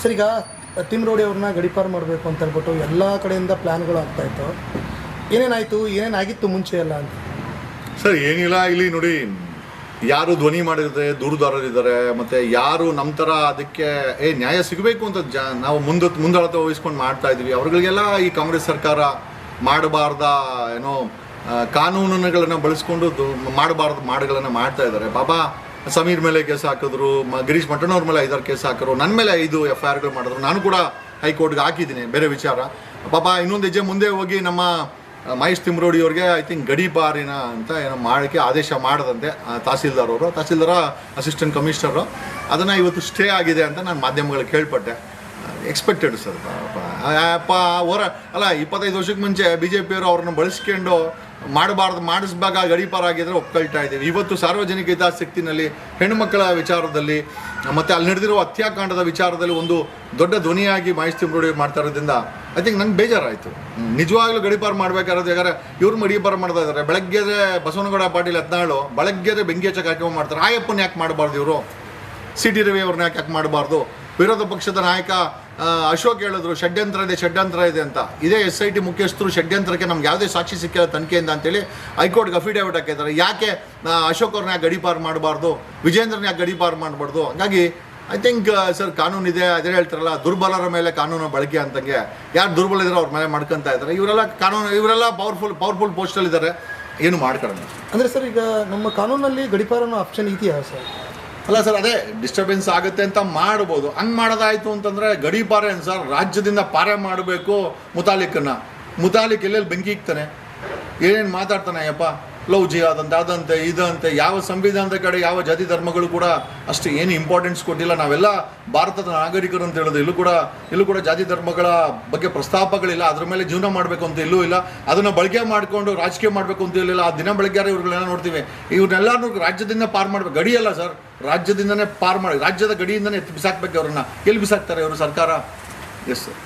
Sir, ಈಗ ತಿಮ್ರೋಡಿ ಅವ್ರನ್ನ ಗಡೀಪಾರು ಮಾಡಬೇಕು ಅಂತ ಹೇಳ್ಬಿಟ್ಟು ಎಲ್ಲ ಕಡೆಯಿಂದ ಪ್ಲ್ಯಾನ್ಗಳು ಆಗ್ತಾಯಿತ್ತು. ಏನೇನಾಯಿತು, ಏನೇನಾಗಿತ್ತು ಮುಂಚೆ ಎಲ್ಲ ಅಂತ? ಸರ್ ಏನಿಲ್ಲ, ಇಲ್ಲಿ ನೋಡಿ, ಯಾರು ಧ್ವನಿ ಮಾಡಿದ್ರೆ ದೂರುದಾರರಿದ್ದಾರೆ, ಮತ್ತು ಯಾರು ನಮ್ಮ ಥರ ಅದಕ್ಕೆ ನ್ಯಾಯ ಸಿಗಬೇಕು ಅಂತ ನಾವು ಮುಂದಾಳತೆ ವಹಿಸ್ಕೊಂಡು ಮಾಡ್ತಾ ಇದ್ವಿ, ಅವ್ರಿಗೆಲ್ಲ ಈ ಕಾಂಗ್ರೆಸ್ ಸರ್ಕಾರ ಮಾಡಬಾರ್ದ ಏನೋ ಕಾನೂನುಗಳನ್ನು ಬಳಸ್ಕೊಂಡು ಮಾಡಬಾರ್ದು ಮಾಡುಗಳನ್ನು ಮಾಡ್ತಾ ಇದ್ದಾರೆ. ಪಾಪ ಸಮೀರ್ ಮೇಲೆ ಕೇಸ್ ಹಾಕಿದ್ರು, ಗಿರೀಶ್ ಮಠಣ್ಣವ್ರ ಮೇಲೆ 5 ಕೇಸ್ ಹಾಕಿದ್ರು, ನನ್ನ ಮೇಲೆ 5 FIRಗಳು ಮಾಡಿದ್ರು. ನಾನು ಕೂಡ ಹೈಕೋರ್ಟ್ಗೆ ಹಾಕಿದ್ದೀನಿ, ಬೇರೆ ವಿಚಾರ. ಪಾಪ ಇನ್ನೊಂದು ಹೆಜ್ಜೆ ಮುಂದೆ ಹೋಗಿ ನಮ್ಮ ಮಹೇಶ್ ತಿಮ್ರೋಡಿ ಅವ್ರಿಗೆ ಐ ಥಿಂಕ್ ಗಡೀಪಾರಿನ ಅಂತ ಏನೋ ಮಾಡೋಕ್ಕೆ ಆದೇಶ ಮಾಡದಂತೆ ತಹಸೀಲ್ದಾರ ಅಸಿಸ್ಟೆಂಟ್ ಕಮಿಷನರು. ಅದನ್ನು ಇವತ್ತು ಸ್ಟೇ ಆಗಿದೆ ಅಂತ ನಾನು ಮಾಧ್ಯಮಗಳಿಗೆ ಕೇಳ್ಪಟ್ಟೆ. Expected sir. ಅಲ್ಲ 25 ವರ್ಷಕ್ಕೆ ಮುಂಚೆ BJP ಅವರು ಅವ್ರನ್ನ ಬಳಸ್ಕೊಂಡು ಮಾಡಿಸ್ದಾಗ ಗಡೀಪಾರಾಗಿದ್ದರೆ ಒಪ್ಕೊಳ್ತಾ ಇದ್ದೀವಿ. ಇವತ್ತು ಸಾರ್ವಜನಿಕ ಹಿತಾಸಕ್ತಿನಲ್ಲಿ ಹೆಣ್ಣುಮಕ್ಕಳ ವಿಚಾರದಲ್ಲಿ ಮತ್ತು ಅಲ್ಲಿ ನಡೆದಿರೋ ಹತ್ಯಾಕಾಂಡದ ವಿಚಾರದಲ್ಲಿ ಒಂದು ದೊಡ್ಡ ಧ್ವನಿಯಾಗಿ ಮಹೇಶ್ ತಿಮ್ರೋಡಿ ಮಾಡ್ತಾ ಇರೋದ್ರಿಂದ ಐ ಥಿಂಕ್ ನಂಗೆ ಬೇಜಾರಾಯಿತು. ನಿಜವಾಗ್ಲೂ ಗಡೀಪಾರು ಮಾಡಬೇಕಾದ್ರೆ ಯಾಕಂದರೆ ಇವ್ರು ಗಡೀಪಾರು ಮಾಡ್ತಾ ಇದ್ದಾರೆ. ಬೆಳಗ್ಗೆ ಬಸವನಗೌಡ ಪಾಟೀಲ್ 14 ಬೆಳಗ್ಗೆ ಬೆಂಕಿ ಹಚ್ಚ ಕಾರ್ಯಕ್ರಮ ಮಾಡ್ತಾರೆ. ಆಯಪ್ಪನ ಯಾಕೆ ಮಾಡಬಾರ್ದು ಇವರು? CT ರವಿ ಅವ್ರನ್ನ ಯಾಕೆ ಮಾಡಬಾರ್ದು? ವಿರೋಧ ಪಕ್ಷದ ನಾಯಕ ಅಶೋಕ್ ಹೇಳಿದ್ರು ಷಡ್ಯಂತ್ರ ಇದೆ ಅಂತ. ಇದೇ SIT ಮುಖ್ಯಸ್ಥರು ಷಡ್ಯಂತ್ರಕ್ಕೆ ನಮ್ಗೆ ಯಾವುದೇ ಸಾಕ್ಷಿ ಸಿಕ್ಕಿಲ್ಲ ತನಿಖೆಯಿಂದ ಅಂತೇಳಿ ಹೈಕೋರ್ಟ್ಗೆ ಅಫಿಡೇವಿಟ್ ಹಾಕಿದ್ದಾರೆ. ಯಾಕೆ ಅಶೋಕ್ ಅವ್ರನ್ನ ಯಾಕೆ ಗಡೀಪಾರು ಮಾಡಬಾರ್ದು, ವಿಜೇಂದ್ರನ ಯಾಕೆ ಗಡೀಪಾರು ಮಾಡಬಾರ್ದು? ಹಾಗಾಗಿ ಐ ಥಿಂಕ್ ಸರ್ ಕಾನೂನಿದೆ, ಅದೇ ಹೇಳ್ತಾರಲ್ಲ ದುರ್ಬಲರ ಮೇಲೆ ಕಾನೂನು ಬಳಕೆ ಅಂತಂಗೆ. ಯಾರು ದುರ್ಬಲ ಇದ್ದಾರೆ ಅವ್ರ ಮೇಲೆ ಮಾಡ್ಕೊತಾ ಇದ್ದಾರೆ. ಇವರೆಲ್ಲ ಪವರ್ಫುಲ್ ಪೋಸ್ಟಲ್ಲಿದ್ದಾರೆ, ಏನು ಮಾಡ್ಕೊಳ್ಳೋಣ. ಅಂದರೆ ಸರ್, ಈಗ ನಮ್ಮ ಕಾನೂನಲ್ಲಿ ಗಡೀಪಾರನೋ ಆಪ್ಷನ್ ಇದೆಯಾ ಸರ್? ಅಲ್ಲ ಸರ್, ಅದೇ ಡಿಸ್ಟರ್ಬೆನ್ಸ್ ಆಗುತ್ತೆ ಅಂತ ಮಾಡ್ಬೋದು. ಹಂಗೆ ಮಾಡೋದಾಯಿತು ಅಂತಂದರೆ ಗಡೀಪಾರ ಏನು ಸರ್, ರಾಜ್ಯದಿಂದ ಪಾರೆ ಮಾಡಬೇಕು. ಮುತಾಲಿಕ್ ಎಲ್ಲೆಲ್ಲಿ ಬೆಂಕಿ ಇಕ್ತಾನೆ, ಏನೇನು ಮಾತಾಡ್ತಾನೆ ಅಯ್ಯಪ್ಪ, ಲವ್ ಜಿಹಾದ್ ಅಂತ ಅದಂತೆ ಇದಂತೆ. ಯಾವ ಸಂವಿಧಾನದ ಕಡೆ ಯಾವ ಜಾತಿ ಧರ್ಮಗಳು ಕೂಡ ಅಷ್ಟು ಏನು ಇಂಪಾರ್ಟೆನ್ಸ್ ಕೊಟ್ಟಿಲ್ಲ. ನಾವೆಲ್ಲ ಭಾರತದ ನಾಗರಿಕರು ಅಂತ ಹೇಳೋದು. ಇಲ್ಲೂ ಕೂಡ ಜಾತಿ ಧರ್ಮಗಳ ಬಗ್ಗೆ ಪ್ರಸ್ತಾಪಗಳಿಲ್ಲ. ಅದ್ರ ಮೇಲೆ ಜೀವನ ಮಾಡಬೇಕು ಅಂತ ಎಲ್ಲೂ ಇಲ್ಲ. ಅದನ್ನು ಬಳಕೆ ಮಾಡಿಕೊಂಡು ರಾಜಕೀಯ ಮಾಡಬೇಕು ಅಂತ ಇಲ್ಲ. ಆ ದಿನ ಬೆಳಗ್ಗೆ ಇವ್ರುಗಳನ್ನ ನೋಡ್ತೀವಿ. ಇವ್ರನ್ನೆಲ್ಲರೂ ರಾಜ್ಯದಿಂದ ಪಾರು ಮಾಡಬೇಕು. ಗಡಿ ಅಲ್ಲ ಸರ್, ರಾಜ್ಯದಿಂದನೇ ಪಾರು ಮಾಡಿ, ರಾಜ್ಯದ ಗಡಿಯಿಂದನೇ ಬಿಸಾಕ್ಬೇಕು. ಅವ್ರನ್ನ ಎಲ್ಲಿ ಬಿಸಾಕ್ತಾರೆ ಇವರು ಸರ್ಕಾರ? Yes sir.